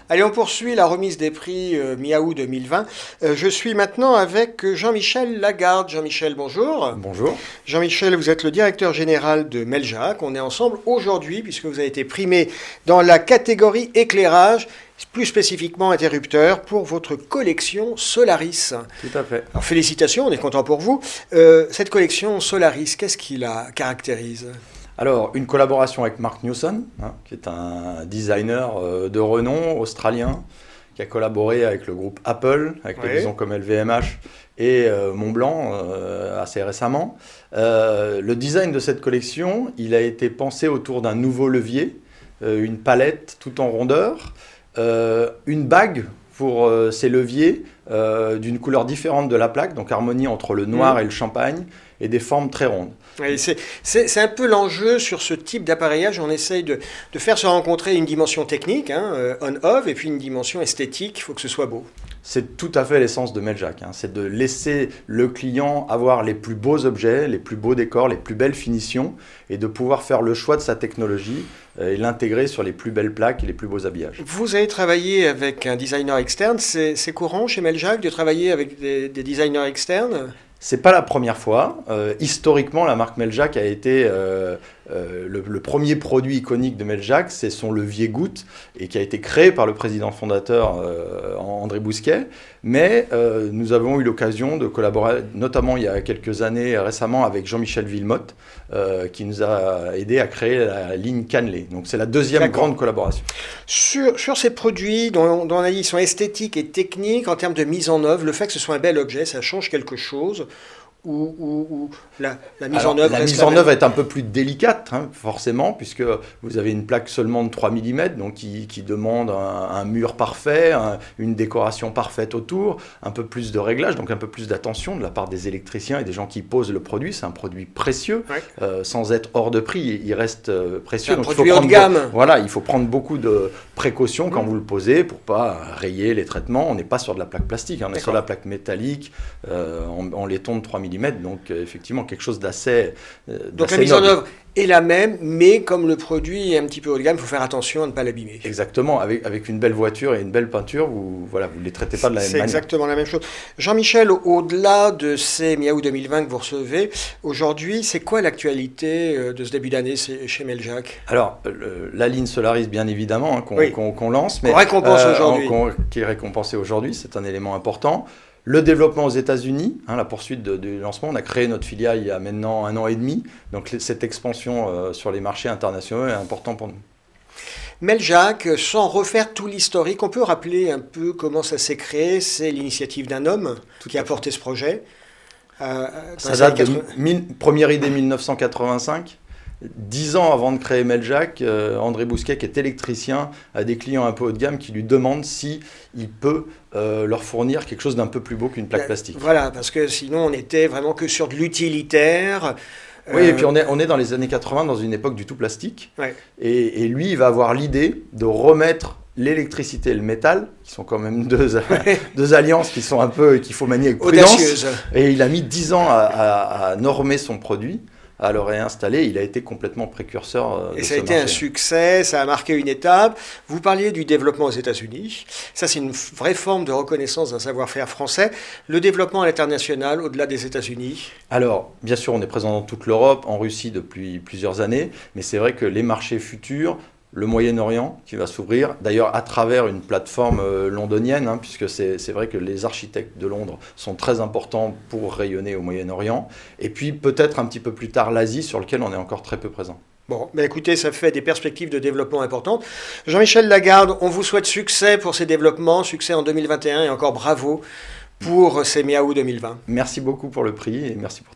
Allez, on poursuit la remise des prix Miaou 2020. Je suis maintenant avec Jean-Michel Lagarde. Jean-Michel, bonjour. Bonjour. Jean-Michel, vous êtes le directeur général de Meljac. On est ensemble aujourd'hui puisque vous avez été primé dans la catégorie éclairage, plus spécifiquement interrupteur, pour votre collection Solaris. Tout à fait. Alors félicitations, on est content pour vous. Cette collection Solaris, qu'est-ce qui la caractérise ? Alors, une collaboration avec Mark Newson, qui est un designer de renom australien, qui a collaboré avec le groupe Apple, avec des maisons comme LVMH et Montblanc assez récemment. Le design de cette collection, il a été pensé autour d'un nouveau levier, une palette tout en rondeur, une bague pour ces leviers d'une couleur différente de la plaque, donc harmonie entre le noir et le champagne, et des formes très rondes. Oui, c'est un peu l'enjeu sur ce type d'appareillage. On essaye de faire se rencontrer une dimension technique, on-off, et puis une dimension esthétique. Il faut que ce soit beau. C'est tout à fait l'essence de Meljac. C'est de laisser le client avoir les plus beaux objets, les plus beaux décors, les plus belles finitions, et de pouvoir faire le choix de sa technologie et l'intégrer sur les plus belles plaques et les plus beaux habillages. Vous avez travaillé avec un designer externe. C'est courant chez Meljac de travailler avec des designers externes ? C'est pas la première fois. Historiquement, la marque Meljac a été le premier produit iconique de Meljac, c'est son levier goutte, et qui a été créé par le président fondateur André Bousquet. Mais nous avons eu l'occasion de collaborer, notamment il y a quelques années récemment, avec Jean-Michel Villemotte, qui nous a aidé à créer la ligne cannelée. Donc c'est la deuxième grande collaboration. Sur ces produits dont on a dit qu'ils sont esthétiques et techniques, en termes de mise en œuvre, le fait que ce soit un bel objet, ça change quelque chose ? Ou la mise en œuvre est un peu plus délicate, forcément, puisque vous avez une plaque seulement de 3 mm, donc qui demande un mur parfait, une décoration parfaite autour, un peu plus de réglage, donc un peu plus d'attention de la part des électriciens et des gens qui posent le produit. C'est un produit précieux, sans être hors de prix, il reste précieux. C'est un produit haut de gamme. Voilà, il faut prendre beaucoup de précautions quand vous le posez pour ne pas rayer les traitements. On n'est pas sur de la plaque plastique, on est sur la plaque métallique en laiton de 3 mm. Donc effectivement quelque chose d'assez donc la mise en œuvre est la même, mais comme le produit est un petit peu haut de gamme, il faut faire attention à ne pas l'abîmer. Exactement, avec une belle voiture et une belle peinture, vous ne les traitez pas de la même manière. C'est exactement la même chose. Jean-Michel, au-delà de ces Miaou 2020 que vous recevez, aujourd'hui, c'est quoi l'actualité de ce début d'année chez Meljac ? Alors, la ligne Solaris, bien évidemment, qu'on lance, mais qui est récompensée aujourd'hui, c'est un élément important. Le développement aux États-Unis, la poursuite du lancement, on a créé notre filiale il y a maintenant 1 an et demi, donc cette expansion sur les marchés internationaux est importante pour nous. Meljac, sans refaire tout l'historique, on peut rappeler un peu comment ça s'est créé. C'est l'initiative d'un homme qui a porté ce projet. Ça date de première idée 1985. 10 ans avant de créer Meljac, André Bousquet, qui est électricien, a des clients un peu haut de gamme qui lui demandent s'il peut leur fournir quelque chose d'un peu plus beau qu'une plaque plastique. Voilà, parce que sinon on était vraiment que sur de l'utilitaire. Oui, et puis on est dans les années 80, dans une époque du tout plastique. Et lui, il va avoir l'idée de remettre l'électricité et le métal, qui sont quand même deux alliances qui sont un peu qu'il faut manier avec prudence. Audacieuse. Et il a mis 10 ans à normer son produit, à le réinstaller. Il a été complètement précurseur de Et ça a été un succès, ça a marqué une étape. Vous parliez du développement aux États-Unis. Ça, c'est une vraie forme de reconnaissance d'un savoir-faire français. Le développement à l'international, au-delà des États-Unis. Alors, bien sûr, on est présent dans toute l'Europe, en Russie depuis plusieurs années, mais c'est vrai que les marchés futurs, le Moyen-Orient qui va s'ouvrir, d'ailleurs à travers une plateforme londonienne, puisque c'est vrai que les architectes de Londres sont très importants pour rayonner au Moyen-Orient, et puis peut-être un petit peu plus tard l'Asie, sur lequel on est encore très peu présent. Bon, écoutez, ça fait des perspectives de développement importantes. Jean-Michel Lagarde, on vous souhaite succès pour ces développements, succès en 2021 et encore bravo pour ces Miaou 2020. Merci beaucoup pour le prix et merci pour